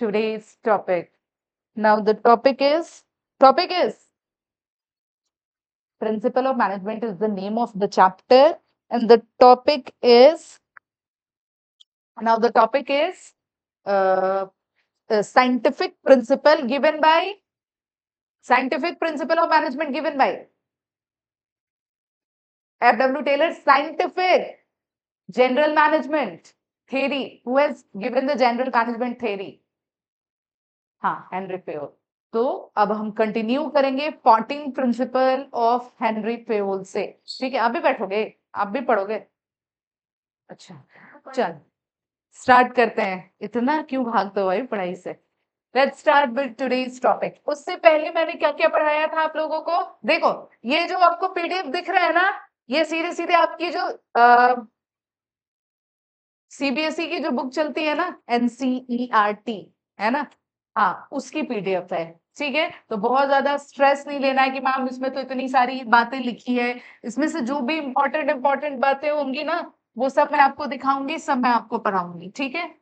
today's topic. Now the topic is Principle of Management is the name of the chapter, and the topic is uh, scientific principle of management given by F.W. Taylor. Scientific general management theory. Who has given the general management theory? हाँ, Henry Fayol. तो अब हम continue करेंगे 14 principle of Henry Fayol से. ठीक है, आप भी बैठोगे, आप भी पढ़ोगे. अच्छा, चल स्टार्ट करते हैं. इतना क्यों भागते हो भाई पढ़ाई से? Let's start with today's topic. उससे पहले मैंने क्या क्या पढ़ाया था आप लोगों को? देखो, ये जो आपको पीडीएफ दिख रहा है ना, ये सीधे सीधे आपकी जो सीबीएसई की जो बुक चलती है ना, एनसीईआरटी, है ना, हाँ, उसकी पीडीएफ है. ठीक है, तो बहुत ज्यादा स्ट्रेस नहीं लेना है कि मैम इसमें तो इतनी सारी बातें लिखी है, इसमें से जो भी इंपॉर्टेंट बातें होंगी ना, वो सब मैं आपको दिखाऊंगी, सब मैं आपको पढ़ाऊंगी. ठीक है,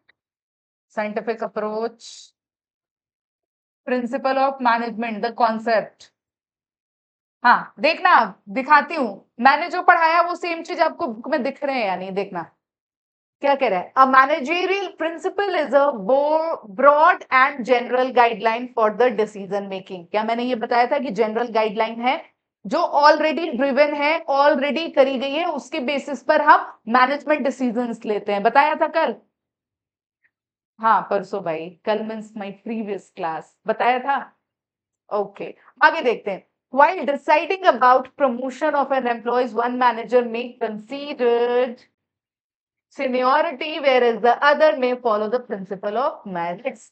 scientific approach, principal of management, the concept. हाँ, देखना, दिखाती हूँ. मैंने जो पढ़ाया वो सेम चीज आपको बुक में दिख रहे हैं या नहीं, देखना. क्या कह रहा है? A managerial principle is a broad and general guideline for the decision making. क्या मैंने ये बताया था कि जनरल गाइडलाइन है जो ऑलरेडी ड्रिवन है, ऑलरेडी करी गई है, उसके बेसिस पर हम मैनेजमेंट डिसीजंस लेते हैं. बताया था कल? हाँ, परसों भाई. कल मीन्स माय प्रीवियस क्लास. बताया था. ओके, आगे देखते हैं. While deciding about promotion of an employee, one manager may consider seniority, whereas the other may follow the principle of merits.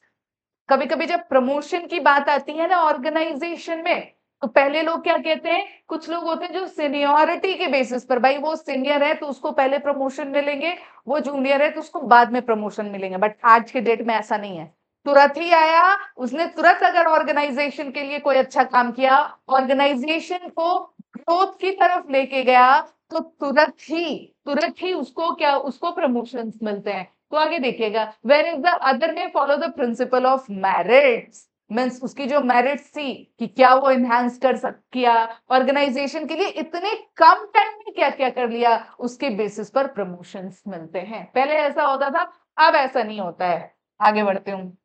कभी कभी जब प्रमोशन की बात आती है ना ऑर्गेनाइजेशन में, तो पहले लोग क्या कहते हैं, कुछ लोग होते हैं जो सीनियरिटी के बेसिस पर, भाई वो सीनियर है तो उसको पहले प्रमोशन मिलेंगे, वो जूनियर है तो उसको बाद में प्रमोशन मिलेंगे. बट आज के डेट में ऐसा नहीं है. तुरंत ही आया, उसने तुरंत अगर ऑर्गेनाइजेशन के लिए कोई अच्छा काम किया, ऑर्गेनाइजेशन को ग्रोथ की तरफ लेके गया, तो तुरंत ही उसको प्रमोशंस मिलते हैं. तो आगे देखिएगा, वेर इज द अदर में follow the principle of merits. Means उसकी जो मेरिट्स थी कि क्या वो इनहेंस कर किया ऑर्गेनाइजेशन के लिए, इतने कम टाइम में क्या क्या कर लिया, उसके बेसिस पर प्रमोशंस मिलते हैं. पहले ऐसा होता था, अब ऐसा नहीं होता है. आगे बढ़ते हूँ.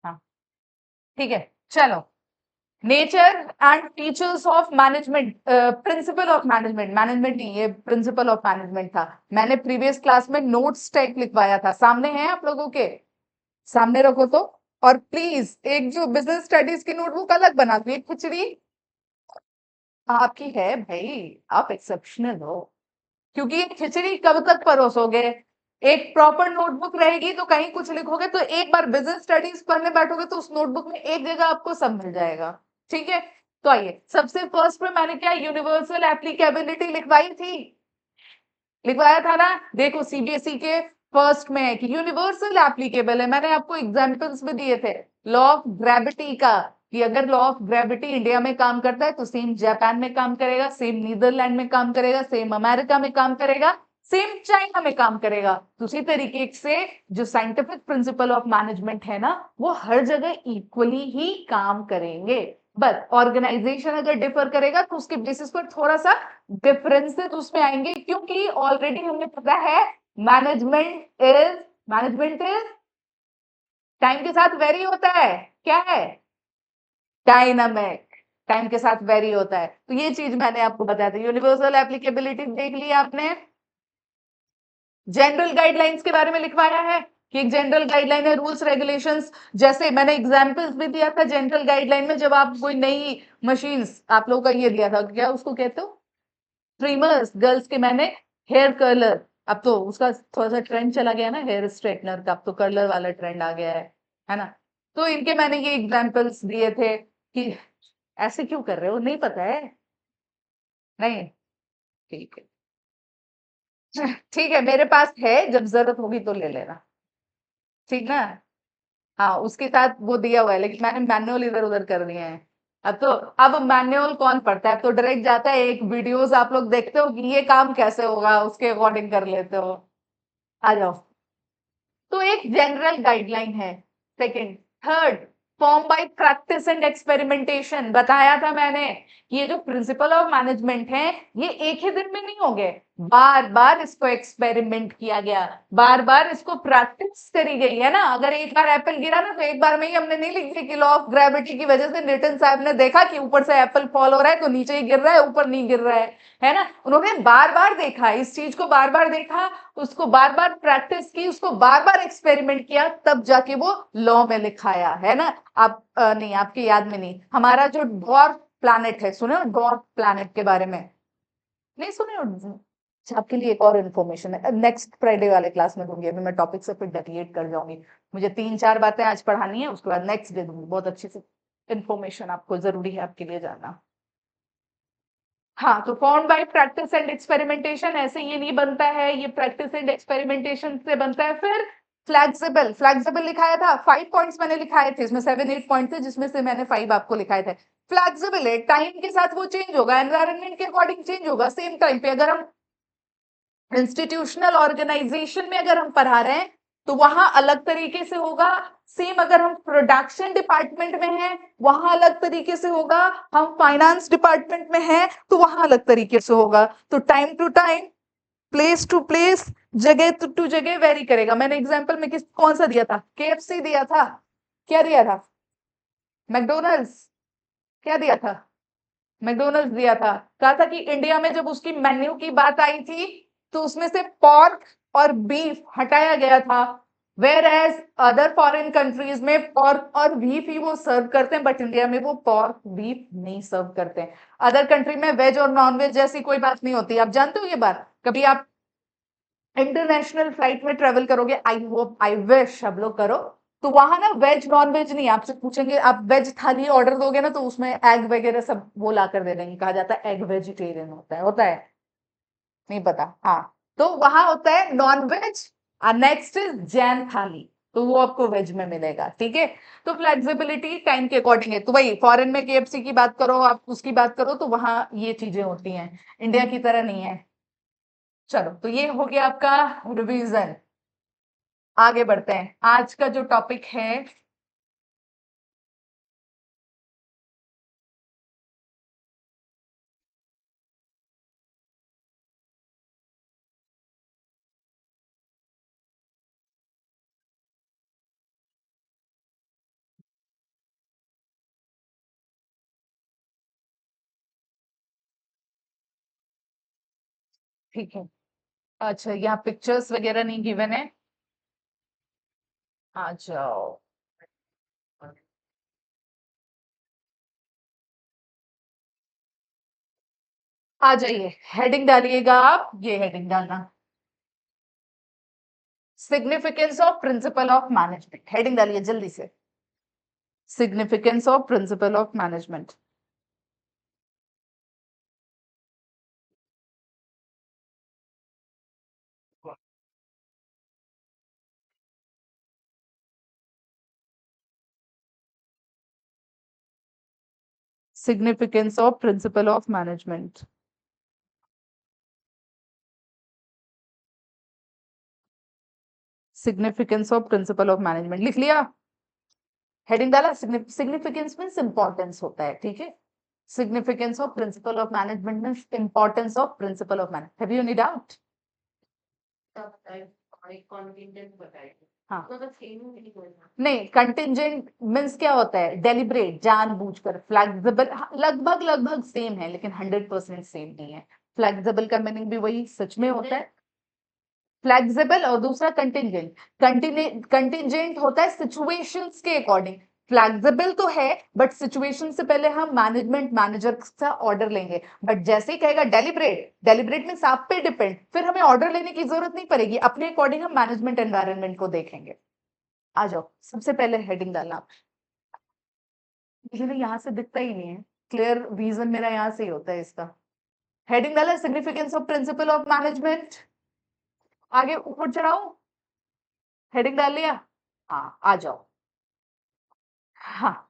हाँ, ठीक है, चलो. Nature and features of management, principal of management. Management नहीं, ये प्रिंसिपल ऑफ मैनेजमेंट था. मैंने प्रीवियस क्लास में नोट्स टाइप लिखवाया था, सामने है आप लोगों के, सामने रखो तो. और प्लीज एक जो बिजनेस स्टडीज की नोटबुक अलग बना दो. एक खिचड़ी आपकी है भाई, आप एक्सेप्शनल हो, क्योंकि ये खिचड़ी कब तक परोसोगे? एक प्रॉपर नोटबुक रहेगी तो कहीं कुछ लिखोगे, तो एक बार बिजनेस स्टडीज पढ़ने बैठोगे तो उस नोटबुक में एक जगह आपको सब मिल जाएगा. ठीक है, तो आइए, सबसे फर्स्ट में मैंने क्या यूनिवर्सल एप्लीकेबिलिटी लिखवाई थी, लिखवाया था ना. देखो, सीबीएसई के फर्स्ट में है कि यूनिवर्सल एप्लीकेबल है. मैंने आपको एग्जांपल्स भी दिए थे लॉ ऑफ ग्रेविटी का, कि अगर लॉ ऑफ ग्रेविटी इंडिया में काम करता है तो सेम जापान में काम करेगा, सेम नीदरलैंड में काम करेगा, सेम अमेरिका में काम करेगा, सेम चाइना में काम करेगा. तो उसी तरीके से जो साइंटिफिक प्रिंसिपल ऑफ मैनेजमेंट है ना, वो हर जगह इक्वली ही काम करेंगे. बस ऑर्गेनाइजेशन अगर डिफर करेगा तो उसके बेसिस पर थोड़ा सा डिफरेंसेस उसमें आएंगे, क्योंकि ऑलरेडी हमें पता है मैनेजमेंट इज टाइम के साथ वेरी होता है. क्या है? डायनामिक. टाइम के साथ वेरी होता है. तो ये चीज मैंने आपको बताया था. यूनिवर्सल एप्लीकेबिलिटी देख लिया आपने. जनरल गाइडलाइंस के बारे में लिखवाया है कि एक जनरल गाइडलाइन है, रूल्स रेगुलेशंस. जैसे मैंने एग्जांपल्स भी दिया था जनरल गाइडलाइन में, जब आप कोई नई मशीन्स, आप लोगों का ये दिया था, क्या उसको कहते हो, ट्रिमर्स, गर्ल्स के मैंने हेयर कर्लर. अब तो उसका थोड़ा सा ट्रेंड चला गया ना हेयर स्ट्रेटनर का, अब तो कर्लर वाला ट्रेंड आ गया है ना. तो इनके मैंने ये एग्जांपल्स दिए थे कि ऐसे क्यों कर रहे हो, नहीं पता है? नहीं, ठीक है. ठीक है, मेरे पास है, जब जरूरत होगी तो ले लेना. ठीक ना. हाँ, उसके साथ वो दिया हुआ है, लेकिन मैंने मैनुअल इधर उधर कर दिए हैं. अब मैनुअल कौन पढ़ता है, अब तो डायरेक्ट जाता है, एक वीडियोस आप लोग देखते हो कि ये काम कैसे होगा, उसके अकॉर्डिंग कर लेते हो। आ जाओ। तो एक जनरल गाइडलाइन है। Second, third, form by practice and experimentation. बताया था मैंने कि ये जो प्रिंसिपल ऑफ मैनेजमेंट है, ये एक ही दिन में नहीं हो गए, बार बार इसको एक्सपेरिमेंट किया गया, बार बार इसको प्रैक्टिस करी गई है ना। अगर एक बार एप्पल गिरा ना, तो एक बार में ही हमने नहीं लिख दिया कि लॉ ऑफ ग्रेविटी की वजह से न्यूटन साहब ने देखा कि ऊपर से एप्पल फॉल हो रहा है तो नीचे ही गिर रहा है, ऊपर नहीं गिर रहा है ना। उन्होंने बार बार देखा, इस चीज को बार बार देखा, उसको बार बार प्रैक्टिस की, उसको बार बार एक्सपेरिमेंट किया, तब जाके वो लॉ में लिखाया है ना। आप नहीं, आपकी याद में नहीं, हमारा जो डॉर्फ प्लैनेट है, सुने हो डॉर्फ प्लैनेट के बारे में? नहीं सुने हो? अच्छा, आपके लिए एक और इन्फॉर्मेशन है, नेक्स्ट फ्राइडे वाले क्लास में दूंगी, अभी मैं टॉपिक से फिर डेविएट कर जाऊंगी। मुझे 3-4 बातें आज पढ़ानी है, उसके बाद नेक्स्ट डे दूंगी बहुत अच्छी सी इन्फॉर्मेशन, आपको जरूरी है आपके लिए जानना। हाँ, तो form by practice and experimentation, ऐसे ये नहीं बनता है, ये प्रैक्टिस एंड एक्सपेरिमेंटेशन से बनता है। फिर फ्लेक्सिबल, फ्लेक्सिबल लिखाया था, 5 पॉइंट्स मैंने लिखाए थे, इसमें 7-8 पॉइंट थे, जिसमें से मैंने 5 आपको लिखाए थे। फ्लेक्सिबल है, टाइम के साथ वो चेंज होगा, एनवायरनमेंट के अकॉर्डिंग चेंज होगा। सेम टाइम पे अगर हम इंस्टीट्यूशनल ऑर्गेनाइजेशन में अगर हम पढ़ा रहे हैं तो वहां अलग तरीके से होगा। सेम अगर हम प्रोडक्शन डिपार्टमेंट में हैं, वहां अलग तरीके से होगा। हम फाइनेंस डिपार्टमेंट में हैं तो वहां अलग तरीके से होगा। तो time to time, place to place, जगह टू जगह वेरी करेगा। मैंने एग्जांपल में कौन सा दिया था? केएफसी दिया था। क्या दिया था? मैकडोनल्ड्स। क्या दिया था? मैकडोनल्ड्स दिया था। कहा था कि इंडिया में जब उसकी मेन्यू की बात आई थी तो उसमें से पॉर्क और बीफ हटाया गया था, whereas other foreign countries में पॉर्क और बीफ ही वो सर्व करते हैं, बट इंडिया में वो पॉर्क बीफ नहीं सर्व करते हैं। अदर कंट्री में वेज और नॉन वेज जैसी कोई बात नहीं होती, आप जानते हो ये बात? कभी आप इंटरनेशनल फ्लाइट में ट्रेवल करोगे, आई होप, आई विश सब लोग करो, तो वहां ना वेज नॉन वेज नहीं, आपसे पूछेंगे, आप वेज थाली ऑर्डर दोगे ना तो उसमें एग वगैरह सब वो ला कर दे देंगे, कहा जाता है एग वेजिटेरियन होता है? नहीं पता? हाँ, तो वहां होता है नॉन वेज, और नेक्स्ट इज जैन थाली, तो वो आपको वेज में मिलेगा, ठीक है। तो फ्लेक्सिबिलिटी टाइम के अकॉर्डिंग है, तो वही फॉरेन में केएफसी की बात करो, आप उसकी बात करो, तो वहां ये चीजें होती हैं, इंडिया की तरह नहीं है। चलो, तो ये हो गया आपका रिवीजन। आगे बढ़ते हैं, आज का जो टॉपिक है, ठीक है। अच्छा, यहाँ पिक्चर्स वगैरह नहीं गिवन है, आ जाओ। आ जाइए, हेडिंग डालिएगा आप, ये हेडिंग डालना, significance of principal of management, heading डालिए जल्दी से, significance of principal of management. Significance of principal of management, significance of principal of management लिख लिया? हेडिंग डाला, सिग्निफिकेंस मीन्स इंपॉर्टेंस होता है, ठीक है। Significance of principal of management means importance of principal of management. Have you any doubt? हाँ, नहीं, contingent means क्या होता है? डेलिब्रेट, जानबूझकर। फ्लेक्सिबल लगभग लगभग सेम है, लेकिन 100% सेम नहीं है। फ्लेक्सिबल का मीनिंग भी वही सच में होता है, फ्लेक्सिबल, और दूसरा कंटिंजेंट। कंटिंजेंट होता है सिचुएशंस के अकॉर्डिंग। फ्लेक्सिबल तो है, बट सिचुएशन से पहले हम मैनेजमेंट मैनेजर का ऑर्डर लेंगे, बट जैसे ही कहेगा डेलिब्रेट, डेलिब्रेट मीन्स आप पे डिपेंड, फिर हमें ऑर्डर लेने की जरूरत नहीं पड़ेगी, अपने अकॉर्डिंग हम मैनेजमेंट एनवायरनमेंट को देखेंगे। आ जाओ, सबसे पहले हेडिंग डालना। मुझे यहाँ से दिखता ही नहीं है, क्लियर रीजन मेरा यहाँ से ही होता है इसका। हेडिंग डाला, significance of principal of management. आगे ऊपर चढ़ाओ, हेडिंग डाल लिया? हाँ, आ जाओ। हाँ,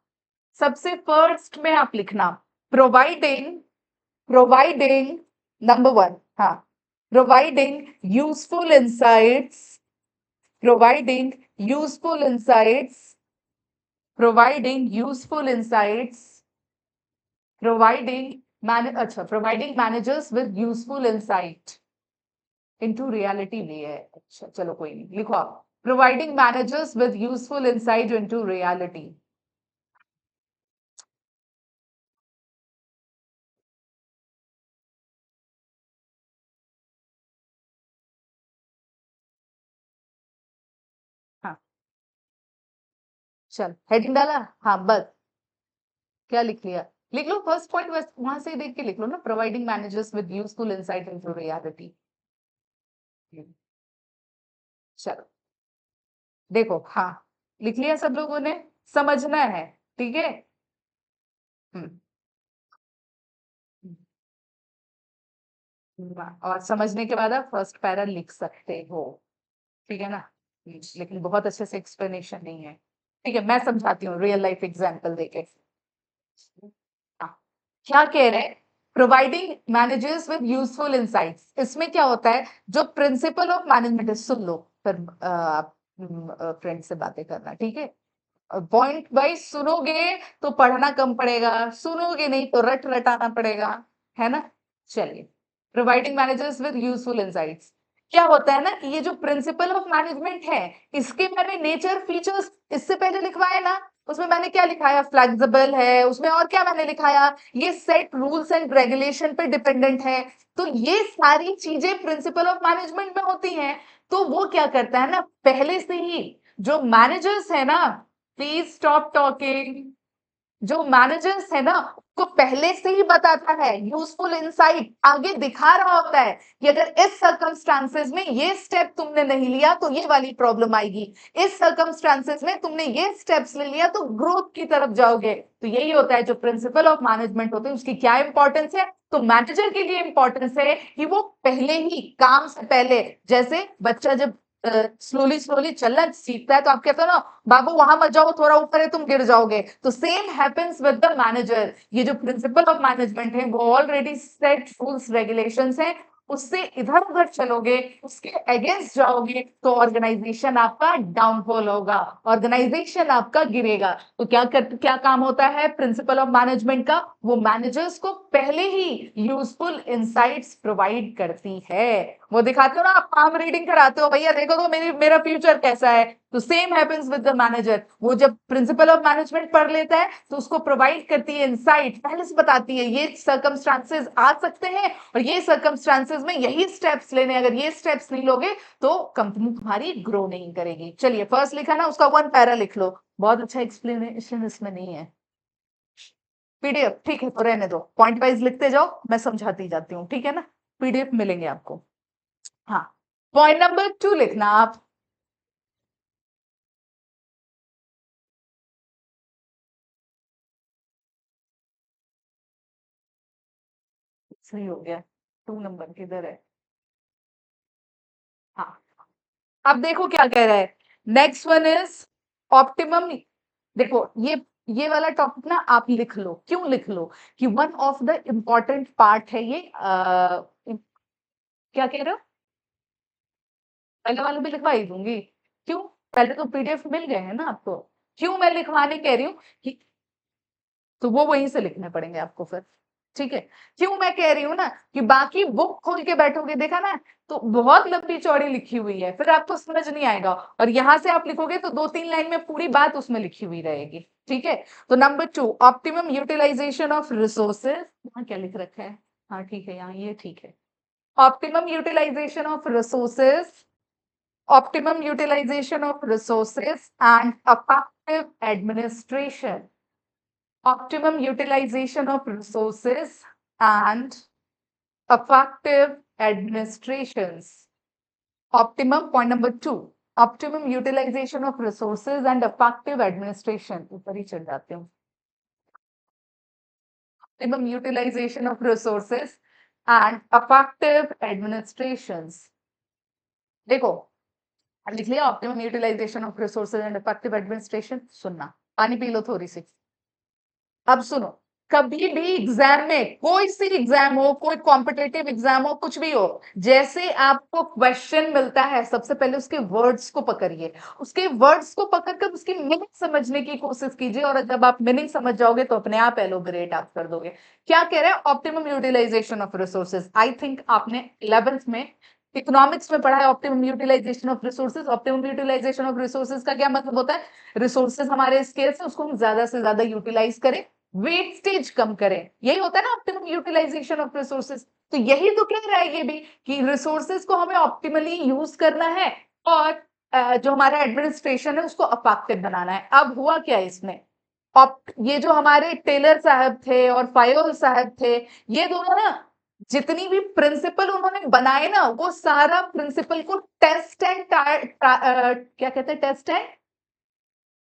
सबसे फर्स्ट में आप लिखना प्रोवाइडिंग नंबर 1, हाँ, providing useful insights, providing useful insights, providing useful insights, providing managers with useful insight into reality भी है। अच्छा चलो कोई नहीं, लिखो आप providing managers with useful insight into reality। हाँ चल हेडिंग डाला, हाँ बस क्या लिख लिया, लिख लो फर्स्ट पॉइंट, बस वहां से देख के लिख लो ना, providing managers with useful insight into reality. चलो देखो, हाँ लिख लिया सब लोगों ने, समझना है, ठीक है। हम्म, और समझने के बाद आप फर्स्ट पैरा लिख सकते हो, ठीक है ना। लेकिन बहुत अच्छे से एक्सप्लेनेशन नहीं है, ठीक है, मैं समझाती हूँ रियल लाइफ एग्जांपल देके। हाँ, क्या कह रहे हैं, providing managers with useful insights, इसमें क्या होता है, जो प्रिंसिपल ऑफ मैनेजमेंट है, सुन लो फिर आप फ्रेंड से बातें करना, ठीक है। पॉइंट वाइज सुनोगे तो पढ़ना कम पड़ेगा, सुनोगे नहीं तो रट रटाना पड़ेगा, है ना। चलिए, providing managers with useful insights, क्या होता है ना कि ये जो प्रिंसिपल ऑफ मैनेजमेंट है, इसके मैंने नेचर फीचर्स इससे पहले लिखवाए ना, उसमें मैंने क्या लिखाया, फ्लेक्सिबल है, उसमें और क्या मैंने लिखाया, ये सेट रूल्स एंड रेगुलेशन पे डिपेंडेंट है। तो ये सारी चीजें प्रिंसिपल ऑफ मैनेजमेंट में होती हैं। तो वो क्या करता है ना, पहले से ही जो मैनेजर्स है ना, प्लीज स्टॉप टॉकिंग, जो मैनेजर्स है ना, को पहले से ही बताता है, यूजफुल इंसाइट आगे दिखा रहा होता है कि अगर इस सर्कमस्टांसेस में ये स्टेप तुमने नहीं लिया तो ये वाली प्रॉब्लम आएगी, इस सर्कमस्टांसेस में तुमने ये स्टेप्स ले लिया तो ग्रोथ की तरफ जाओगे। तो यही होता है जो प्रिंसिपल ऑफ मैनेजमेंट होते हैं, उसकी क्या इंपॉर्टेंस है, तो मैनेजर के लिए इंपॉर्टेंस है कि वो पहले ही काम से पहले, जैसे बच्चा जब स्लोली स्लोली चलना सीखता है तो आप कहते हो ना, बाबू वहां मत जाओ, थोड़ा ऊपर है, तुम गिर जाओगे। तो same happens with the manager, ये जो प्रिंसिपल ऑफ मैनेजमेंट है वो ऑलरेडी सेट रूल्स रेगुलेशंस है, उससे इधर उधर चलोगे, उसके अगेंस्ट जाओगे तो ऑर्गेनाइजेशन आपका डाउनफॉल होगा, ऑर्गेनाइजेशन आपका गिरेगा। तो क्या काम होता है प्रिंसिपल ऑफ मैनेजमेंट का, वो मैनेजर्स को पहले ही यूजफुल इंसाइट्स प्रोवाइड करती है। वो दिखाते हो ना, आप पाम रीडिंग कराते हो, भैया देखो तो मेरा फ्यूचर कैसा है। तो same happens with the manager, वो जब प्रिंसिपल ऑफ मैनेजमेंट पढ़ लेता है तो उसको प्रोवाइड करती है इंसाइट, पहले से बताती है ये सर्कमस्टांसेस आ सकते हैं और ये सर्कमस्टांसेस में यही स्टेप्स लेने, अगर ये स्टेप्स नहीं लोगे तो कंपनी तुम्हारी ग्रो नहीं करेगी। चलिए फर्स्ट लिखा ना, उसका 1 पैरा लिख लो, बहुत अच्छा एक्सप्लेनेशन इसमें नहीं है, पीडीएफ ठीक है तो रहने दो, पॉइंट वाइज लिखते जाओ, मैं समझाती जाती हूँ, ठीक है ना, पीडीएफ मिलेंगे आपको। हाँ, पॉइंट नंबर 2 लिखना आप, सही हो गया, 2 नंबर किधर है, हाँ। अब देखो क्या कह रहा है, नेक्स्ट वन इज ऑप्टिमम। देखो ये वाला टॉपिक ना आप लिख लो, क्यों लिख लो, कि one of the important part है ये, क्या कह रहे हो, पहले वाले भी लिखवा ही दूंगी, क्यों, पहले तो पीडीएफ मिल गए हैं ना आपको, क्यों मैं लिखवाने कह रही हूँ कि, तो वो वहीं से लिखने पड़ेंगे आपको फिर, ठीक है। क्यों मैं कह रही हूँ ना कि बाकी बुक खोल के बैठोगे, देखा ना, तो बहुत लंबी चौड़ी लिखी हुई है, फिर आपको समझ नहीं आएगा, और यहां से आप लिखोगे तो 2-3 लाइन में पूरी बात उसमें लिखी हुई रहेगी, ठीक है। तो number 2, optimum utilisation of resources, यहाँ क्या लिख रखा है, हाँ ठीक है, यहाँ ये ठीक है, optimum utilisation of resources, optimum utilization of resources and effective administration, optimum utilization of resources and effective administrations, optimum, point number 2, optimum utilization of resources and effective administration, ऊपर ही चढ़ जाते हूँ, optimum utilization of resources and effective administrations। देखो लिख लिया, optimum utilisation of resources and effective administration, सुनना, पानी P low थोड़ी सी। अब सुनो, कभी भी एग्जाम में, कोई सी एग्जाम हो, कोई कॉम्पिटेटिव एग्जाम हो, कुछ भी हो, जैसे आपको क्वेश्चन मिलता है, सबसे पहले उसके वर्ड्स को पकड़िए, उसके वर्ड्स को पकड़कर उसकी मीनिंग समझने की कोशिश कीजिए, और जब आप मीनिंग समझ जाओगे तो अपने आप एलोबरेट आप कर दोगे। क्या कह रहे हैं? Optimum utilisation of resources. I think आपने 11th में इकोनॉमिक्स में पढ़ा है optimum utilisation of resources. Optimum utilisation of resources का क्या मतलब होता है? रिसोर्सेज हमारे स्केर्स है, उसको हम ज्यादा से ज्यादा यूटिलाइज करें, वेस्टेज कम करें, यही होता है ना ऑप्टिमम यूटिलाइजेशन ऑफ रिसोर्सेज। तो यही तो कह रहा है ये भी कि रिसोर्सेज को हमें ऑप्टिमली यूज करना है, और जो हमारा एडमिनिस्ट्रेशन है उसको अफेक्टिव बनाना है। अब हुआ क्या इसमें, ये जो हमारे टेलर साहब थे और फायोल साहब थे, ये दोनों ना जितनी भी प्रिंसिपल उन्होंने बनाए ना, वो सारा प्रिंसिपल को टेस्ट एंड क्या कहते हैं, टेस्ट एंड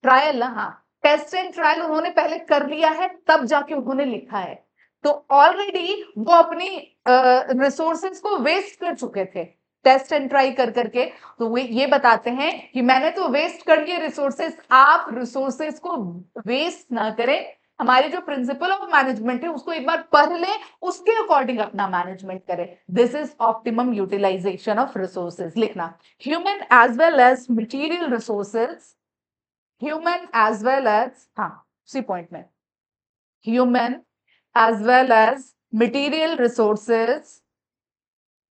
ट्रायल ना, हाँ, टेस्ट एंड ट्रायल उन्होंने पहले कर लिया है, तब जाके उन्होंने लिखा है। तो ऑलरेडी वो अपनी रिसोर्सेज को वेस्ट कर चुके थे टेस्ट एंड ट्राई कर करके। तो वे ये बताते हैं कि मैंने तो वेस्ट कर लिए रिसोर्सेज, आप रिसोर्सेज को वेस्ट ना करें, हमारे जो प्रिंसिपल ऑफ मैनेजमेंट है उसको एक बार पढ़ लें, उसके अकॉर्डिंग अपना मैनेजमेंट करें। This is optimum utilisation of resources. लिखना, human as well as material resources, human as well as, हाँ, उसी पॉइंट में, human as well as material resources,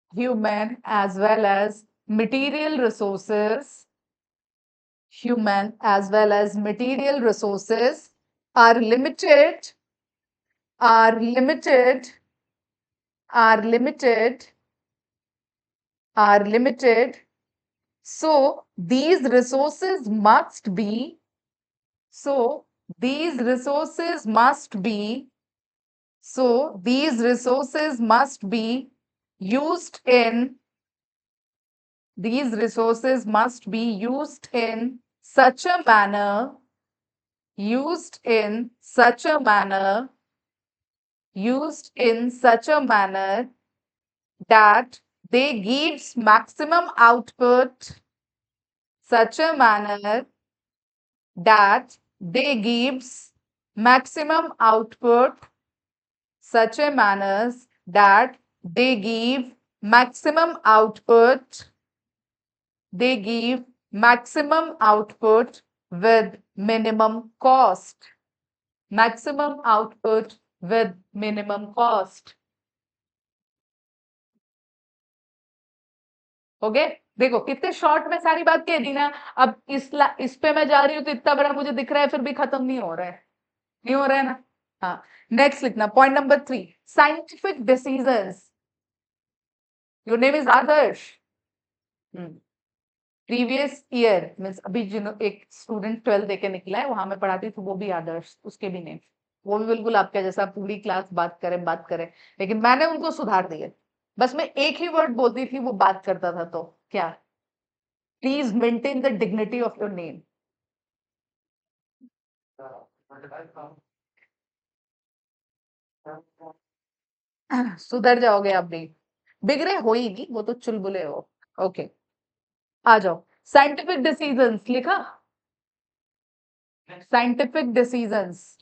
human as well as material resources, human as well as material resources are limited, are limited, are limited, are limited. So these resources must be, so these resources must be, so these resources must be used in, these resources must be used in such a manner, used in such a manner, used in such a manner that they gives maximum output, such a manner that they gives maximum output, such a manners that they give maximum output, they give maximum output with minimum cost, maximum output with minimum cost. हो गए? देखो कितने short में सारी बात कह दी ना। अब इस पे मैं जा रही हूँ तो इतना बड़ा मुझे दिख रहा है, फिर भी खत्म नहीं हो रहा है, नहीं हो रहा है ना। हाँ, नेक्स्ट लिखना, point number 3, scientific diseases. Your name is Adarsh. Previous year means अभी जिन एक स्टूडेंट 12 देके निकला है, वहां में पढ़ाती थी, वो भी आदर्श, उसके भी नेम, वो भी बिल्कुल आपका जैसा पूरी क्लास बात करे, लेकिन मैंने उनको सुधार दिया। बस मैं एक ही वर्ड बोलती थी, वो बात करता था। तो क्या, please maintain the dignity of your name. सुधर जाओगे आप भी, बिगड़े हो ही नहीं, वो तो चुलबुले हो। ओके, आ जाओ। साइंटिफिक डिसीजंस लिखा, साइंटिफिक डिसीजंस,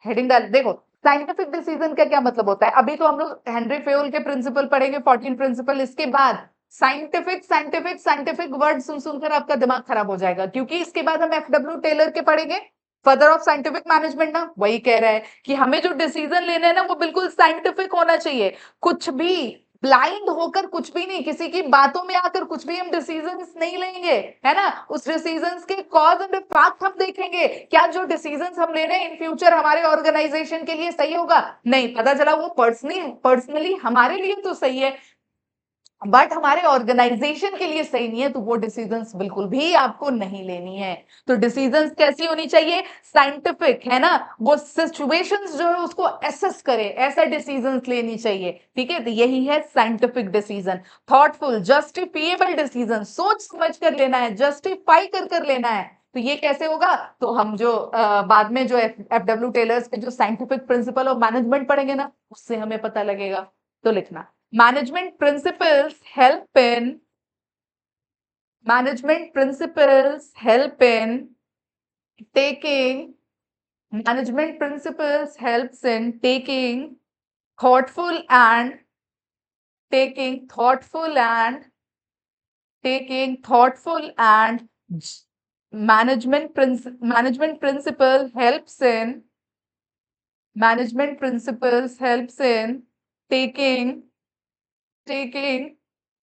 हेडिंग डाल। देखो साइंटिफिक डिसीजन का क्या मतलब होता है, अभी तो हम लोग हेनरी फेयोल के प्रिंसिपल पढ़ेंगे, 14 प्रिंसिपल, इसके बाद साइंटिफिक साइंटिफिक साइंटिफिक वर्ड सुन सुनकर आपका दिमाग खराब हो जाएगा, क्योंकि इसके बाद हम एफडब्ल्यू टेलर के पढ़ेंगे, फादर ऑफ साइंटिफिक मैनेजमेंट ना, वही कह रहा है कि हमें जो डिसीजन लेना है ना वो बिल्कुल साइंटिफिक होना चाहिए। कुछ भी ब्लाइंड होकर, कुछ भी नहीं, किसी की बातों में आकर कुछ भी हम डिसीजंस नहीं लेंगे, है ना। उस डिसीजंस के कॉज एंड इफेक्ट हम देखेंगे, क्या जो डिसीजंस हम ले रहे हैं इन फ्यूचर हमारे ऑर्गेनाइजेशन के लिए सही होगा। नहीं, पता चला वो पर्सनली हमारे लिए तो सही है, बट हमारे ऑर्गेनाइजेशन के लिए सही नहीं है, तो वो डिसीजंस बिल्कुल भी आपको नहीं लेनी है। तो डिसीजंस कैसी होनी चाहिए, साइंटिफिक, है ना, वो सिचुएशंस जो है उसको एसेस करे, ऐसा डिसीजंस लेनी चाहिए। ठीक है, तो यही है scientific decision. Thoughtful, justifiable decision, सोच समझ कर लेना है, जस्टिफाई कर लेना है। तो ये कैसे होगा, तो हम जो बाद में जो एफडब्ल्यू टेलर्स के जो साइंटिफिक प्रिंसिपल ऑफ मैनेजमेंट पढ़ेंगे ना, उससे हमें पता लगेगा। तो लिखना, management principles help in, management principles help in taking, Management principles helps in thoughtful and taking thoughtful and management principle helps in taking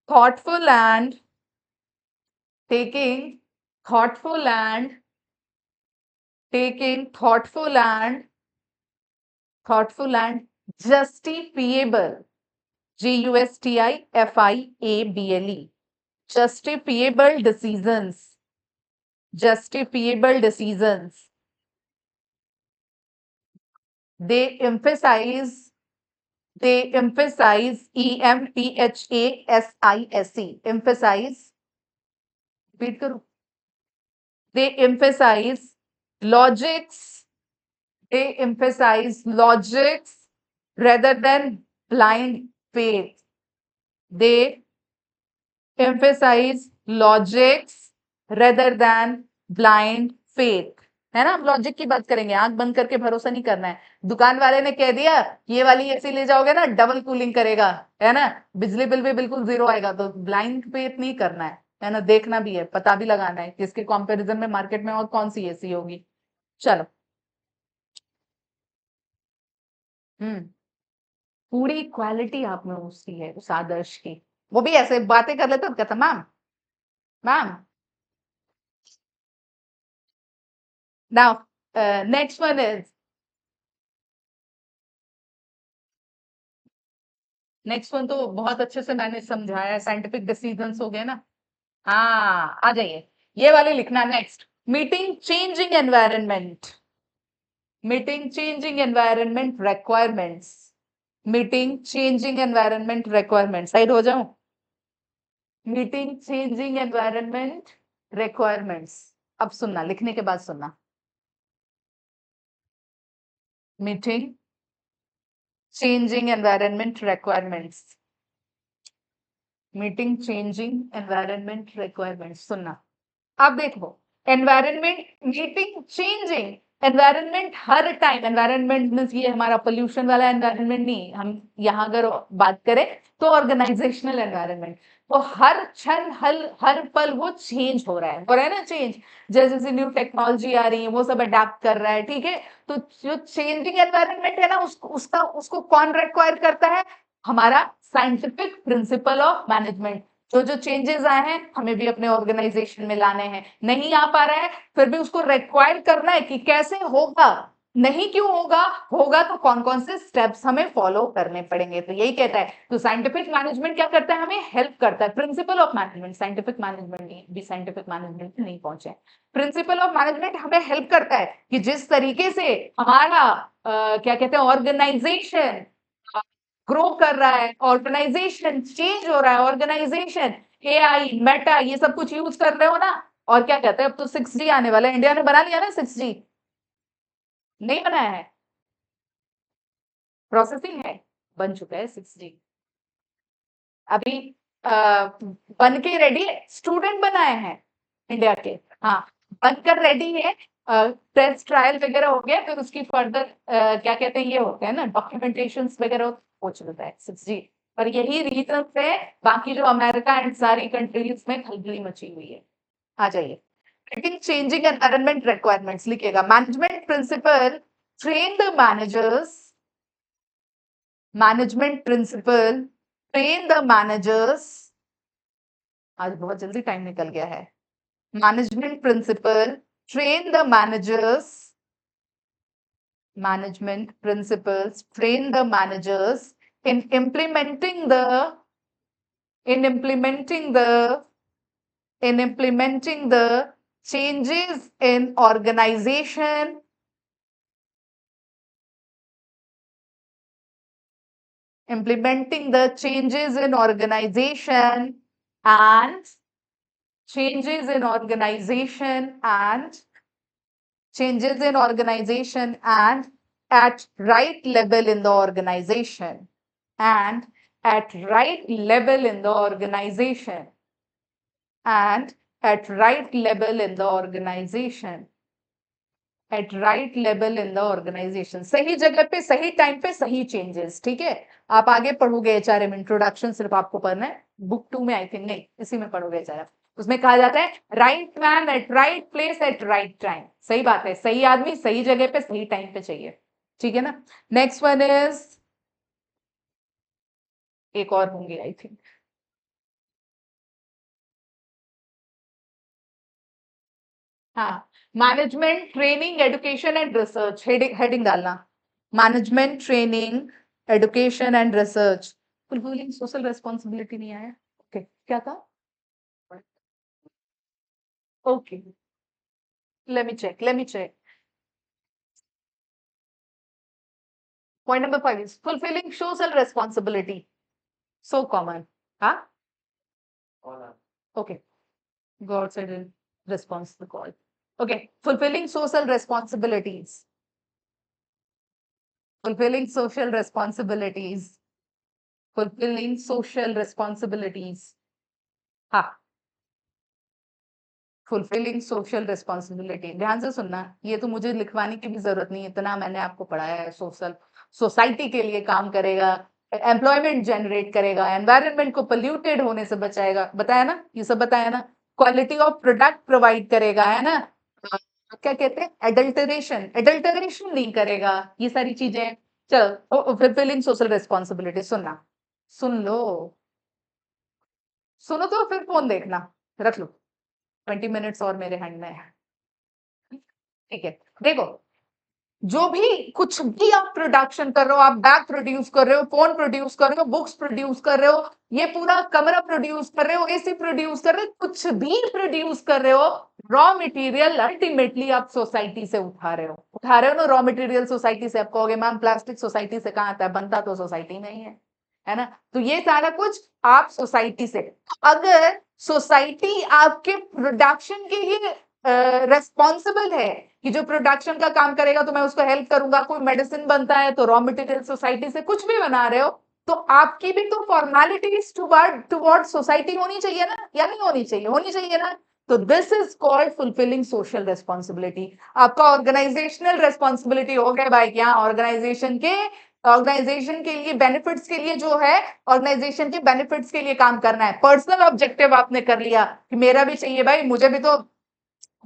thoughtful and taking thoughtful and justifiable, justifiable justifiable decisions. They emphasize emphasize, repeat करूं? They emphasize logics rather than blind faith. They emphasize logics rather than blind faith. है ना? हम logic की बात करेंगे, आंख बंद करके भरोसा नहीं करना है। दुकान वाले ने कह दिया ये वाली एसी ले जाओगे ना डबल कूलिंग करेगा, है ना, बिजली बिल भी बिल्कुल जीरो आएगा, तो ब्लाइंड फेथ नहीं करना है ना, देखना भी है, पता भी लगाना है कि इसके कंपैरिजन में मार्केट में और कौन सी एसी होगी। चलो, पूरी क्वालिटी आप में उसकी है, उस आदर्श की। वो भी ऐसे बातें कर लेते, कहता ma'am ma'am now next one is next one तो बहुत अच्छे से मैंने समझाया, साइंटिफिक डिसीजंस हो गए ना। हाँ, आ जाइए, ये वाले लिखना next. Meeting changing environment requirements. Meeting changing environment requirements, side हो जाऊं? Meeting changing environment requirements. अब सुनना, लिखने के बाद सुनना। Meeting changing environment requirements, meeting changing environment requirements. सुनना, अब देखो, एनवायरनमेंट मीटिंग चेंजिंग एनवायरनमेंट, हर टाइम एनवायरनमेंट मींस ये हमारा पोल्यूशन वाला एनवायरनमेंट नहीं, हम यहाँ अगर बात करें तो ऑर्गेनाइजेशनल एनवायरनमेंट, तो हर क्षण हर पल वो चेंज हो रहा है ना, चेंज जैसे जैसे न्यू टेक्नोलॉजी आ रही है वो सब अडेप्ट कर रहा है, ठीक है। तो जो चेंजिंग एनवायरनमेंट है ना, उसको कौन रिक्वायर करता है? हमारा साइंटिफिक प्रिंसिपल ऑफ मैनेजमेंट। जो जो चेंजेस आए हैं हमें भी अपने ऑर्गेनाइजेशन में लाने हैं, नहीं आ पा रहा है फिर भी उसको रिक्वायर करना है कि कैसे होगा, नहीं क्यों होगा, होगा तो कौन कौन से स्टेप्स हमें फॉलो करने पड़ेंगे, तो यही कहता है। तो साइंटिफिक मैनेजमेंट क्या करता है? हमें हेल्प करता है, principal of management, scientific management भी साइंटिफिक मैनेजमेंट नहीं पहुंचे, प्रिंसिपल ऑफ मैनेजमेंट हमें हेल्प करता है कि जिस तरीके से हमारा क्या कहते हैं ऑर्गेनाइजेशन ग्रो कर रहा है, ऑर्गेनाइजेशन चेंज हो रहा है, ऑर्गेनाइजेशन एआई मेटा ये सब कुछ यूज कर रहे हो ना। और क्या कहते हैं, अब तो 6G आने वाला है, इंडिया ने बना लिया ना 6G, नहीं बनाया है, प्रोसेसिंग है, बन चुका है 6G अभी, बन के रेडी है, स्टूडेंट बनाए हैं इंडिया के, हाँ, बनकर रेडी है, टेस्ट ट्रायल वगैरह हो गया, फिर उसकी फर्दर क्या कहते हैं ये होते हैं ना डॉक्यूमेंटेशन वगैरह हो चुका है 6G। पर यही रीजन से बाकी जो अमेरिका एंड सारी कंट्रीज में खलबली मची हुई है। आ जाइए, मीटिंग चेंजिंग एनवायरनमेंट रिक्वायरमेंट्स लिखिएगा। Management principle train the managers, management principle train the managers, आज बहुत जल्दी टाइम निकल गया है। Management principle train the managers, management principles train the managers in implementing the in implementing the in implementing the changes in organization, implementing the changes in organization and changes in organization and changes in organization and at right level in the organization and at right level in the organization and at right level in the organization at right level in the organization, सही जगह पे सही time पे सही changes, ठीक है। आप आगे पढ़ोगे एचआरएम इंट्रोडक्शन, सिर्फ आपको पढ़ना है, बुक 2 में आई थिंक, नहीं इसी में पढ़ोगे एचआरएम। उसमें कहा जाता है right man eight right place at right time, सही बात है, सही आदमी सही जगह पे सही टाइम पे चाहिए, ठीक है ना। नेक्स्ट वन इज, एक और होंगे आई थिंक, हाँ, management training education and research, heading डालना, management training education and research, fulfilling social responsibility नहीं आया, ओके क्या था, okay let me check, point number 5 is fulfilling social responsibility, so common, हाँ, okay, God said response to the call. Okay, fulfilling social responsibilities. Fulfilling social responsibilities. Fulfilling social responsibilities. हाँ, fulfilling social responsibility. ध्यान से सुनना, ये तो मुझे लिखवाने की भी जरूरत नहीं, इतना मैंने आपको पढ़ाया है। सोशल, सोसाइटी के लिए काम करेगा, एम्प्लॉयमेंट जनरेट करेगा, एनवायरनमेंट को पोल्यूटेड होने से बचाएगा, बताया ना, ये सब बताया ना, क्वालिटी ऑफ प्रोडक्ट प्रोवाइड करेगा, है ना, क्या कहते हैं, एडल्टरेशन, एडल्टरेशन नहीं करेगा, ये सारी चीजें। चलो, फुलफिलिंग सोशल रिस्पॉन्सिबिलिटी, सुनना, सुन लो, सुनो तो फिर फोन देखना, रख लो, 20 मिनट्स और मेरे हैंड में है, ठीक है। देखो, जो भी कुछ भी आप प्रोडक्शन कर रहे हो, आप बैग प्रोड्यूस कर रहे हो, फोन प्रोड्यूस कर रहे हो, बुक्स प्रोड्यूस कर रहे हो, ये पूरा कमरा प्रोड्यूस कर रहे हो, एसी प्रोड्यूस कर रहे हो, कुछ भी प्रोड्यूस कर रहे हो, रॉ मटेरियल अल्टीमेटली आप सोसाइटी से उठा रहे हो ना, रॉ मटेरियल सोसाइटी से। आप कहोगे मैम प्लास्टिक सोसाइटी से कहाँ आता है, बनता तो सोसाइटी में ही है ना, तो ये सारा कुछ आप सोसाइटी से, अगर सोसाइटी आपके प्रोडक्शन के लिए रेस्पॉन्सिबल है कि जो प्रोडक्शन का काम करेगा तो मैं उसको हेल्प करूंगा, कोई मेडिसिन बनता है तो रॉ मटेरियल सोसाइटी से, कुछ भी बना रहे हो तो आपकी भी तो फॉर्मेलिटीज टुवर्ड सोसाइटी होनी चाहिए ना, या नहीं होनी चाहिए, होनी चाहिए ना। तो this is called fulfilling social responsibility. आपका ऑर्गेनाइजेशनल रेस्पॉन्सिबिलिटी हो गया भाई, क्या ऑर्गेनाइजेशन के लिए बेनिफिट्स के लिए जो है, ऑर्गेनाइजेशन के बेनिफिट्स के लिए काम करना है। पर्सनल ऑब्जेक्टिव आपने कर लिया कि मेरा भी चाहिए भाई, मुझे भी तो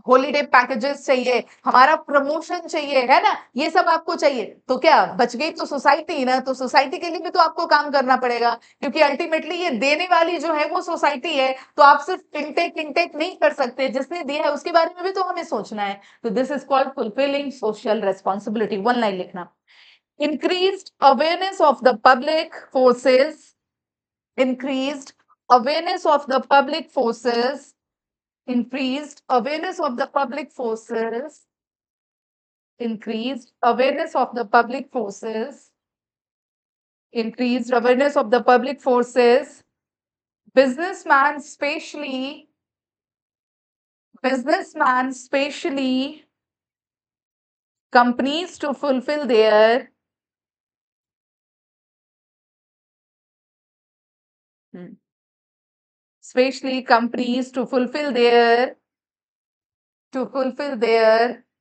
हॉलीडे पैकेजेस चाहिए, हमारा प्रमोशन चाहिए, है ना, ये सब आपको चाहिए, तो क्या बच गई तो सोसाइटी ना, तो सोसाइटी के लिए भी तो आपको काम करना पड़ेगा, क्योंकि अल्टीमेटली ये देने वाली जो है वो सोसाइटी है, तो आप सिर्फ इनटेक नहीं कर सकते, जिसने दिया है उसके बारे में भी तो हमें सोचना है। तो this is called fulfilling social responsibility. One line लिखना, increased awareness of the public forces, increased awareness of the public forces, increased awareness of the public forces, increased awareness of the public forces, increased awareness of the public forces, businessman spatially companies to fulfill their spatially companies to fulfill their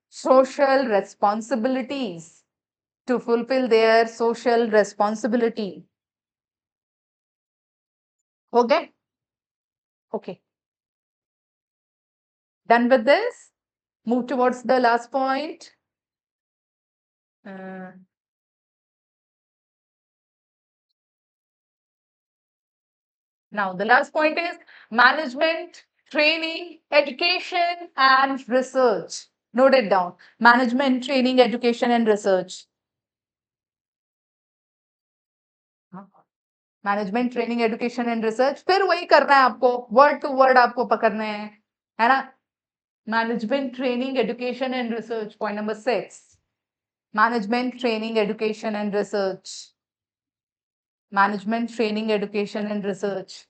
social responsibilities, to fulfill their social responsibility. Okay? Okay. Done with this? Move towards the last point. Now, the last point is management, training, education, and research. Note it down. Management, training, education, and research. Management, training, education and research, फिर वही करना है आपको, word to word आपको पकड़ने हैं, है ना। Management, training, education and research, point number 6, management, training, education and research, management, training, education and research,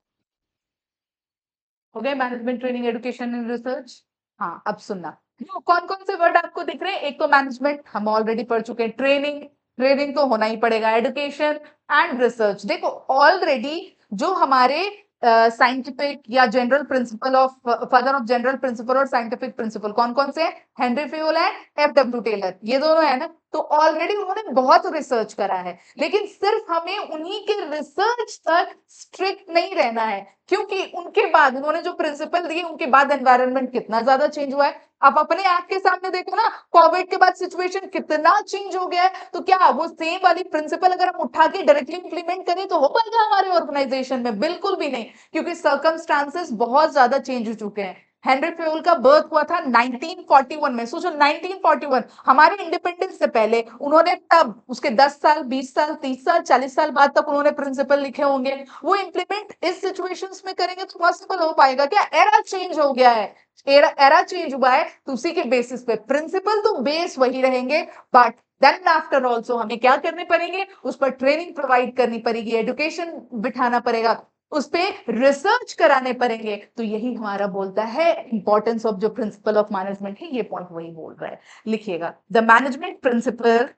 हो गए management, training, education and research. हाँ, अब सुनना, कौन कौन से वर्ड आपको दिख रहे हैं, एक तो मैनेजमेंट हम ऑलरेडी पढ़ चुके हैं, ट्रेनिंग, ट्रेनिंग तो होना ही पड़ेगा, एजुकेशन एंड रिसर्च। देखो ऑलरेडी जो हमारे साइंटिफिक या general principle of father of general principle और साइंटिफिक प्रिंसिपल कौन कौन से हैं? Henry Fayol and F W. Taylor, ये दोनों है ना। तो ऑलरेडी उन्होंने बहुत रिसर्च करा है, लेकिन सिर्फ हमें उन्हीं के रिसर्च तक स्ट्रिक्ट नहीं रहना है, क्योंकि उनके बाद उन्होंने जो प्रिंसिपल दिए, उनके बाद एनवायरनमेंट कितना ज्यादा चेंज हुआ है। आप अपने आंख के सामने देखो ना, कोविड के बाद सिचुएशन कितना चेंज हो गया है। तो क्या वो सेम वाली प्रिंसिपल अगर हम उठा के डायरेक्टली इंप्लीमेंट करें तो हो पाएगा हमारे ऑर्गेनाइजेशन में? बिल्कुल भी नहीं, क्योंकि सर्कमस्टांसेस बहुत ज्यादा चेंज हो चुके हैं। हेनरी फ्यूल का बर्थ हुआ था 1941 में। सोचो 1941, हमारे इंडिपेंडेंस से पहले उन्होंने, तब उसके 10 साल, 20 साल, 30 साल, 40 साल बाद तक उन्होंने प्रिंसिपल लिखे होंगे। वो इंप्लीमेंट इस सिचुएशंस में करेंगे तो पॉसिबल हो पाएगा क्या? एरा चेंज हो गया है, एरा चेंज हुआ है, तो उसी के बेसिस पे प्रिंसिपल तो बेस वही रहेंगे, बट देन आफ्टर ऑल्सो हमें क्या करने पड़ेंगे? उस पर ट्रेनिंग प्रोवाइड करनी पड़ेगी, एजुकेशन बिठाना पड़ेगा, उस पे रिसर्च कराने पड़ेंगे। तो यही हमारा बोलता है इंपॉर्टेंस ऑफ जो प्रिंसिपल ऑफ मैनेजमेंट है, ये पॉइंट वही बोल रहा है। लिखिएगा, the management principle,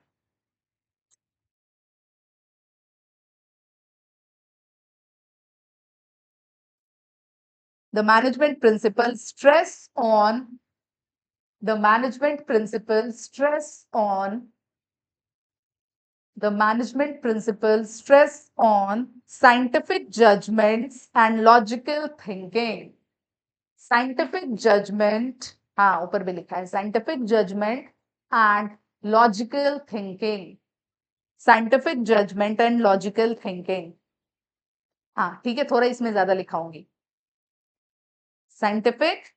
the management principle stress on the management principle stress on the management principle stress on scientific judgments and logical thinking. Scientific judgment, हाँ ऊपर भी लिखा है, scientific judgment and logical thinking. Scientific judgment and logical thinking. हाँ ठीक है, थोड़ा इसमें ज्यादा लिखाऊंगी। Scientific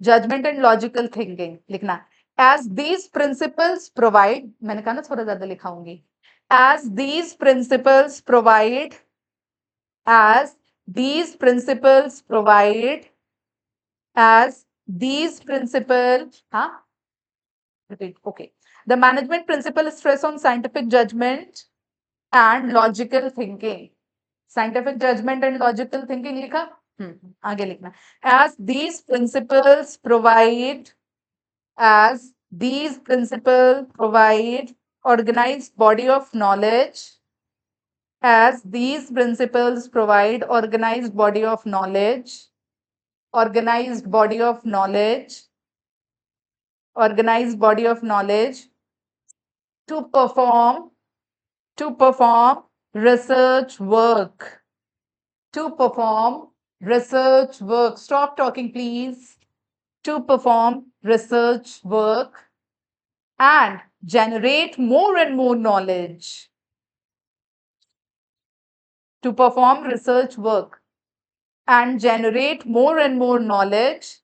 judgment and logical thinking लिखना। As these principles provide, मैंने कहा ना थोड़ा ज्यादा लिखाऊंगी। As these principles provide, as these principles provide, as these principles, huh? Repeat. Okay. The management principle stress on scientific judgment and logical thinking. Scientific judgment and logical thinking लिखा? आगे लिखना। As these principles provide, as these principles provide organized body of knowledge, as these principles provide organized body of knowledge, organized body of knowledge, organized body of knowledge to perform research work, to perform research work. Stop talking, please. To perform research work and generate more and more knowledge. To perform research work and generate more and more knowledge,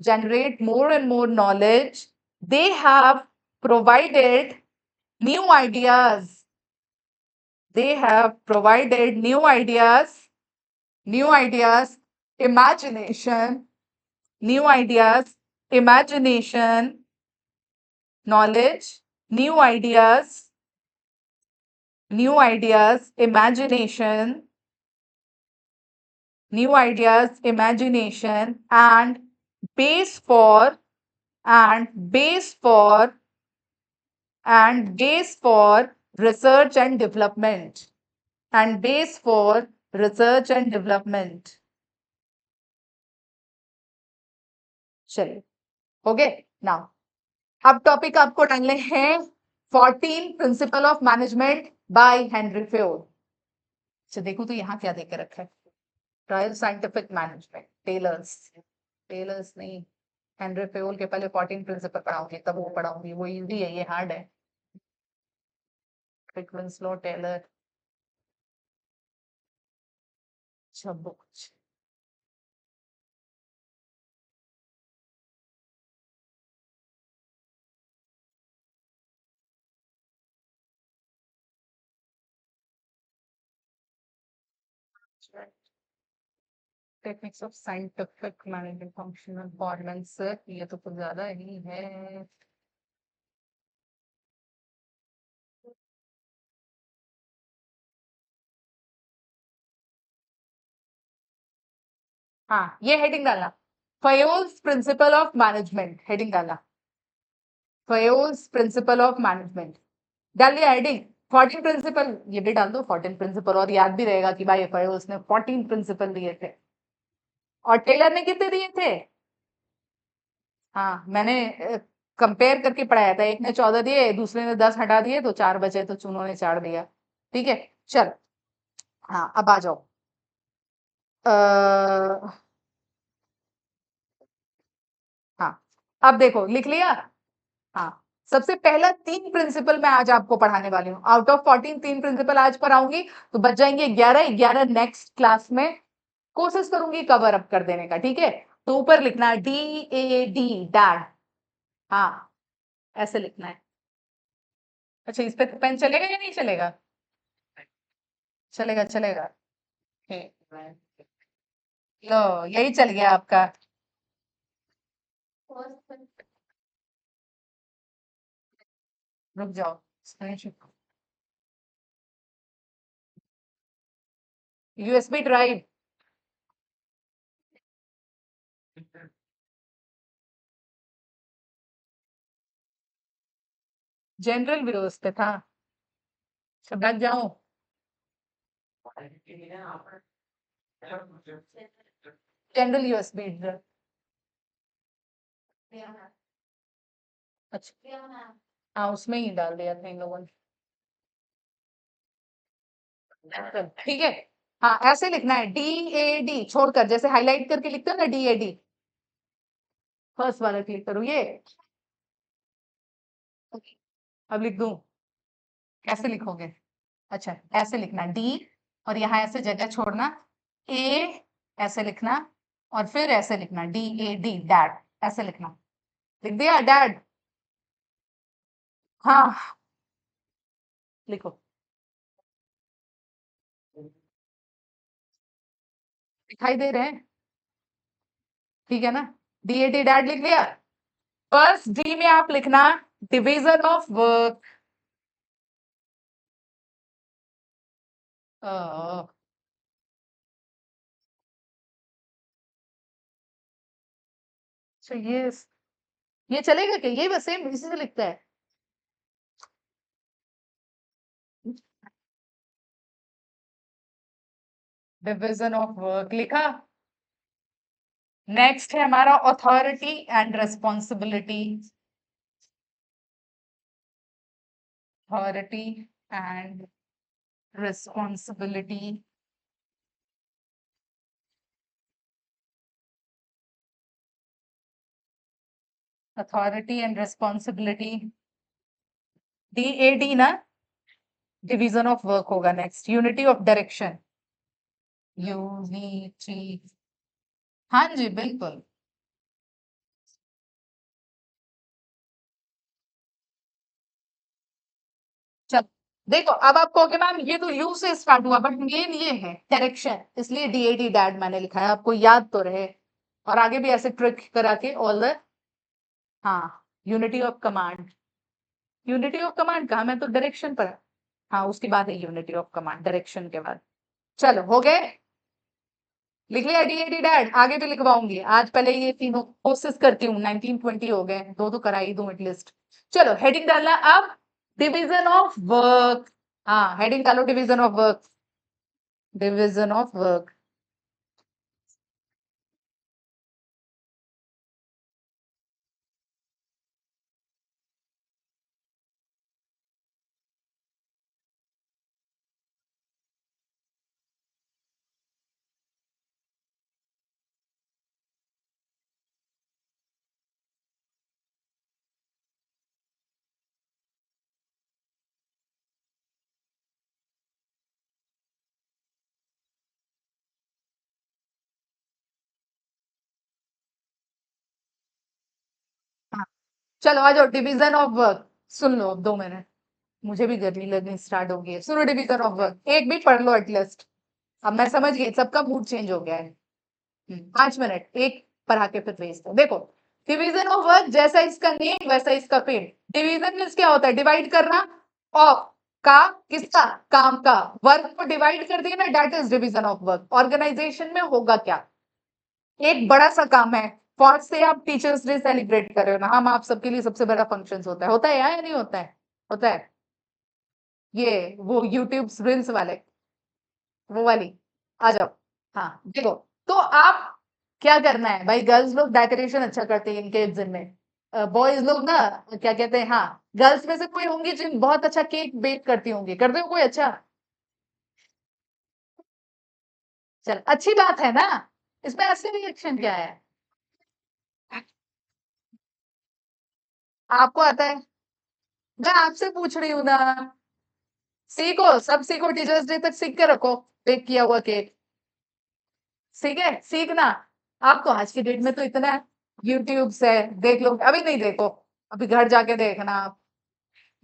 generate more and more knowledge, they have provided new ideas. They have provided new ideas, imagination, new ideas, imagination, knowledge, new ideas, imagination, new ideas, imagination, and base for, and base for, and base for research and development, and base for research and development. चलिए, हो गए now. अब topic आपको डालने हैं 14 principle of management by Henry Fayol. अच्छा देखो तो यहाँ क्या देकर रखा है, royal scientific management, Taylor's, Taylor's नहीं, हेनरी फ्यूल के पहले 14 प्रिंसिपल पढ़ाऊंगी, तब वो पढ़ाऊंगी, वो इजी है, ये हार्ड है। विंस्लो टेलर, अच्छा book, techniques of scientific management functional performance, ये तो कुछ ज्यादा ही है। हाँ ये हेडिंग डालना, फयोल्स प्रिंसिपल ऑफ मैनेजमेंट, हेडिंग डालना, फयोल्स प्रिंसिपल ऑफ मैनेजमेंट, डाल दिया हेडिंग। 14 प्रिंसिपल ये भी डाल दो, 14 प्रिंसिपल, और याद भी रहेगा कि भाई उसने 14 प्रिंसिपल दिए थे और टेलर ने कितने दिए थे। हाँ, मैंने कंपेयर करके पढ़ाया था, एक ने 14 दिए, दूसरे ने 10 हटा दिए, तो 4 बचे, तो चूनों ने 4 दिया। ठीक है, चल। हाँ, अब आ जाओ। अ, हाँ, अब देखो लिख लिया। हाँ, सबसे पहला 3 प्रिंसिपल मैं आज आपको पढ़ाने वाली हूँ। आउट ऑफ 14 3 प्रिंसिपल आज पढ़ाऊंगी, तो बच जाएंगे 11। 11 नेक्स्ट क्लास में कोशिश करूंगी कवर अप कर देने का। ठीक है, तो ऊपर लिखना है DAD, डैड। हाँ, ऐसे लिखना है। अच्छा, इस पे पेन चलेगा या नहीं चलेगा? चलेगा, चलेगा। लो, यही चल गया आपका। रुक जाओ, स्क्रीनशॉट। USB drive. जनरल भी उस पे था। समझ जाऊं? General USB drive. अच्छा, हाँ, उसमें ही डाल दिया था इन लोगों ने। ठीक है। हाँ, ऐसे लिखना है DAD, छोड़कर, जैसे हाईलाइट करके लिखते हो ना DAD। फर्स्ट वाला क्लिक करो ये। अब लिख दूं? कैसे लिखोगे? अच्छा, ऐसे लिखना D, और यहाँ ऐसे जगह छोड़ना, A, ऐसे लिखना, और फिर ऐसे लिखना DAD, डैड, ऐसे लिखना। लिख दिया डैड? हाँ, लिखो। दिखाई दे रहे हैं? ठीक है ना? DAD, डैड लिख लिया। फर्स्ट D में आप लिखना डिवीजन ऑफ वर्क। अच्छा, ये चलेगा क्या? ये बस सेम इसी से लिखता है। डिवीजन ऑफ वर्क लिखा। नेक्स्ट है हमारा authority and responsibility. Authority and responsibility. Authority and responsibility, DAD ना? डिवीजन ऑफ वर्क होगा next. Unity of direction, UNIT। हाँ जी, बिल्कुल। चल, देखो अब आप कहोगे मैम ये तो यू से स्टार्ट हुआ, बट मेन ये है डायरेक्शन, इसलिए DAD, डैड मैंने लिखा है, आपको याद तो रहे। और आगे भी ऐसे ट्रिक करा के ऑल द। हाँ, unity of command. Unity of command कहा, मैं तो डायरेक्शन पर। हाँ, उसके बाद है यूनिटी ऑफ कमांड, डायरेक्शन के बाद। चलो, हो गए? लिख लिया DAD, डैड? आगे भी लिखवाऊंगी आज, पहले ये तीनों कोशिश करती हूँ। 19 20 हो गए, दो तो करा ही दूं एटलीस्ट। चलो, हेडिंग डालना अब, डिवीजन ऑफ वर्क। हाँ, हेडिंग डालो division of work. Division of work. हाँ, चलो आ जाओ, डिवीजन ऑफ वर्क। सुन लो अब 2 मिनट, मुझे भी गर्मी लगनी स्टार्ट हो गई है। सुनो, डिवीजन ऑफ वर्क एक भी पढ़ लो एटलीस्ट। अब मैं समझ गई सबका मूड चेंज हो गया है। 5 मिनट एक पढ़ा के फिर भेज दो। देखो, डिवीजन ऑफ वर्क जैसा इसका नेम वैसा इसका फील्ड। डिवीजन मीन्स क्या होता है? डिवाइड करना। ऑफ का, किसका? काम का। वर्क को डिवाइड कर दिया ना, that is division of work. Organization में होगा क्या? एक बड़ा सा काम है, फॉर से आप टीचर्स डे सेलिब्रेट कर रहे हो ना, हम आप सबके लिए सबसे बड़ा फंक्शन होता है या नहीं होता है? होता है। ये वो यूट्यूब रील्स वाले, वो वाली, आ जाओ। हाँ देखो, तो आप क्या करना है भाई, गर्ल्स लोग डेकोरेशन अच्छा करते हैं इनके जिम में, बॉयज लोग ना क्या कहते हैं, हाँ गर्ल्स में से कोई होंगी जिन बहुत अच्छा केक बेक करती होंगी, करते हो कोई अच्छा? चल अच्छी बात है ना, इसमें असली रिएक्शन क्या है? आपको आता है? मैं आपसे पूछ रही हूँ ना, सीखो, सब सीखो, टीचर्स डे तक सीख के रखो बेक किया हुआ केक। ठीक है, सीखना। आपको आज की डेट में तो इतना यूट्यूब से देख लो, अभी नहीं देखो, अभी घर जाके देखना आप।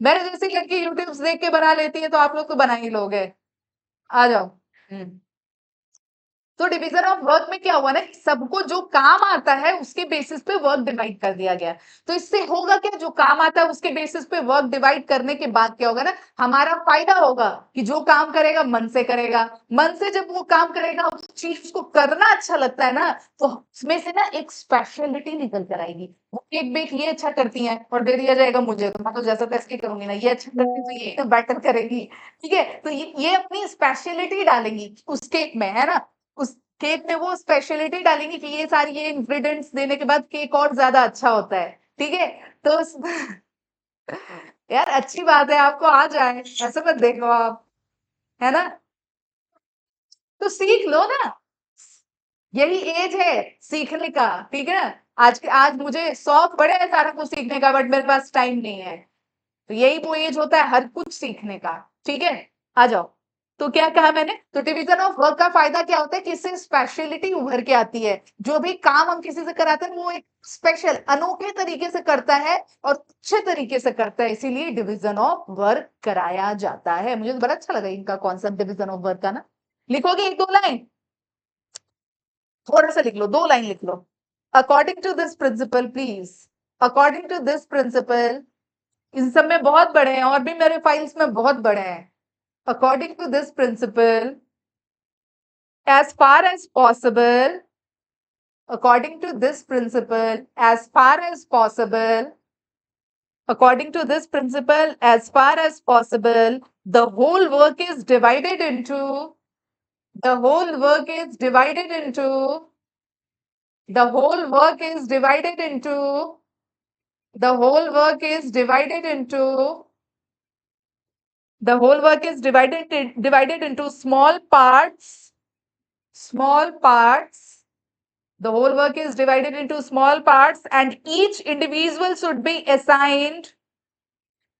मेरे जैसी लड़की यूट्यूब से देख के बना लेती है तो आप लोग तो बना ही लोगे। आ जाओ। तो डिवीजन ऑफ वर्क में क्या हुआ ना कि सबको जो काम आता है उसके बेसिस पे वर्क डिवाइड कर दिया गया। तो इससे होगा क्या, जो काम आता है उसके बेसिस पे वर्क डिवाइड करने के बाद क्या होगा ना, हमारा फायदा होगा कि जो काम करेगा मन से करेगा, मन से जब वो काम करेगा उस चीज को करना अच्छा लगता है ना, तो उसमें से ना एक स्पेशलिटी निकल कर आएगी। वो केक बेक ये अच्छा करती है और दे दिया जाएगा मुझे, तो मैं तो जैसा तैसे करूंगी ना, ये अच्छा करती है तो ये बेटर करेगी। ठीक है, तो ये अपनी स्पेशलिटी डालेंगी उस केक में, है ना, उस केक में वो स्पेशलिटी डालेंगे कि ये सारी ये इंग्रेडिएंट्स देने के बाद केक और ज्यादा अच्छा होता है। ठीक है, तो यार अच्छी बात है, आपको आ जाए, ऐसे मत देखो आप, है ना, तो सीख लो ना, यही एज है सीखने का। ठीक है, आज मुझे शौक बड़े है सारा कुछ सीखने का, बट मेरे पास टाइम नहीं है। तो यही वो एज होता है हर कुछ सीखने का। ठीक है, आ जाओ। तो क्या कहा मैंने, तो डिवीजन ऑफ वर्क का फायदा क्या होता है कि इससे स्पेशलिटी उभर के आती है। जो भी काम हम किसी से कराते हैं वो एक स्पेशल अनोखे तरीके से करता है और अच्छे तरीके से करता है, इसीलिए डिवीजन ऑफ वर्क कराया जाता है। मुझे तो बड़ा अच्छा लगा इनका कॉन्सेप्ट डिवीजन ऑफ वर्क का ना। लिखोगे एक दो लाइन, थोड़ा सा लिख लो, दो लाइन लिख लो। According to this principle please, according to this principle, इन सब में बहुत बड़े हैं और भी मेरे फाइल्स में बहुत बड़े हैं। According to this principle, as far as possible, according to this principle, as far as possible, according to this principle, as far as possible, the whole work is divided into, the whole work is divided into, the whole work is divided into, the whole work is divided into, the whole work is divided into small parts, small parts. The whole work is divided into small parts and each individual should be assigned,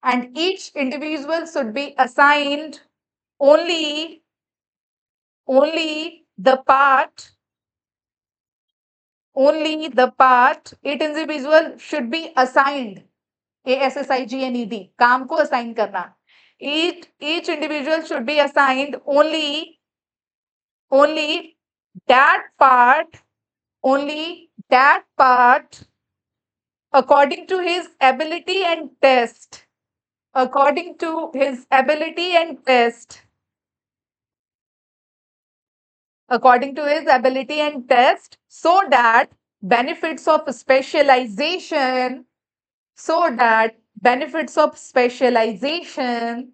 and each individual should be assigned only the part, only the part, each individual should be assigned, ASSIGNED, काम को assign करना, each individual should be assigned only that part, only that part according to his ability and test, according to his ability and test, according to his ability and test, so that benefits of specialization, so that benefits of specialization,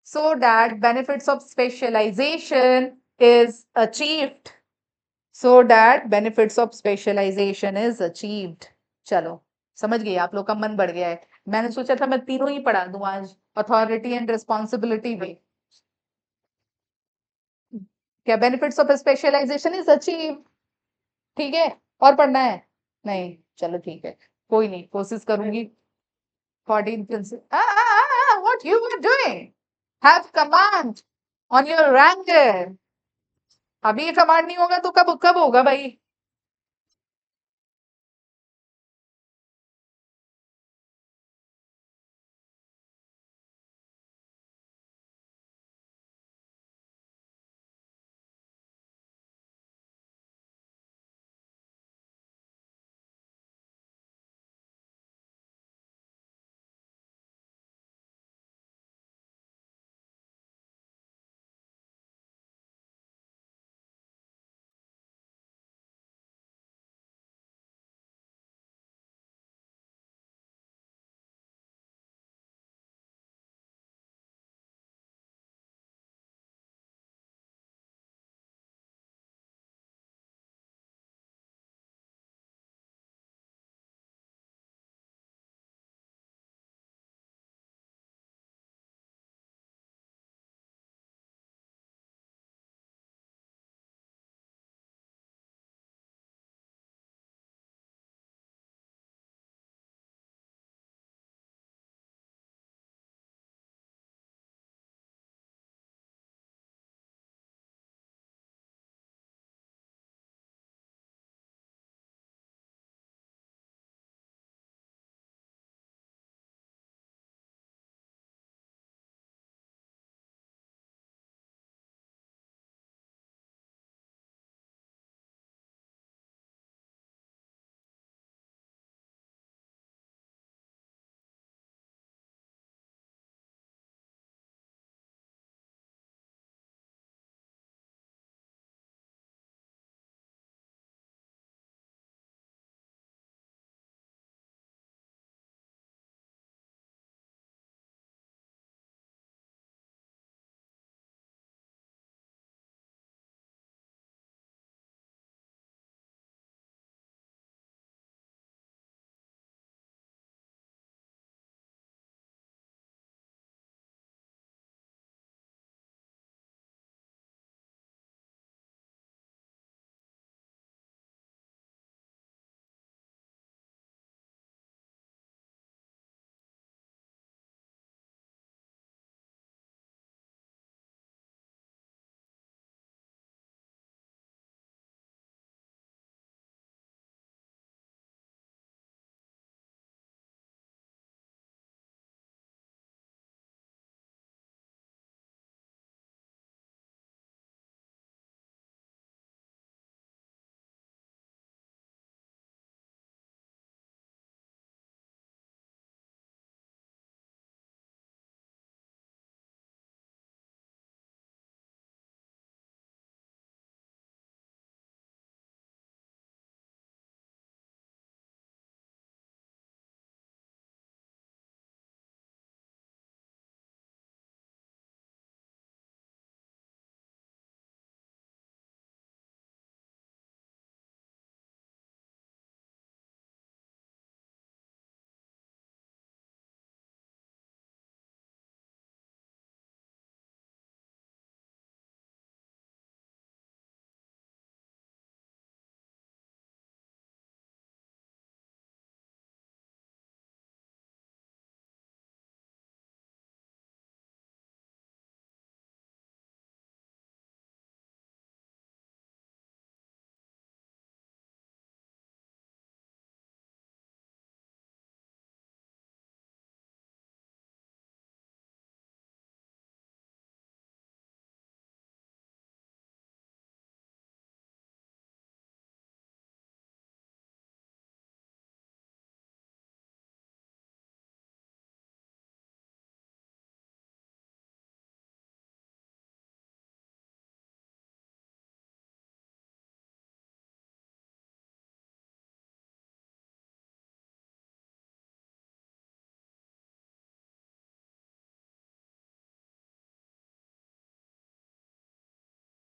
so that benefits of specialization is achieved, so that benefits of specialization is achieved. चलो समझ गई, आप लोग का मन बढ़ गया है। मैंने सोचा था मैं तीनों ही पढ़ा दूं आज, अथॉरिटी एंड रिस्पॉन्सिबिलिटी भी। क्या benefits of specialization is achieve? ठीक है, और पढ़ना है? नहीं, चलो ठीक है, कोई नहीं, कोशिश करूंगी। 14 principle, what you are doing, have command on your ranker. अभी ये कमांड नहीं होगा तो कब कब होगा भाई?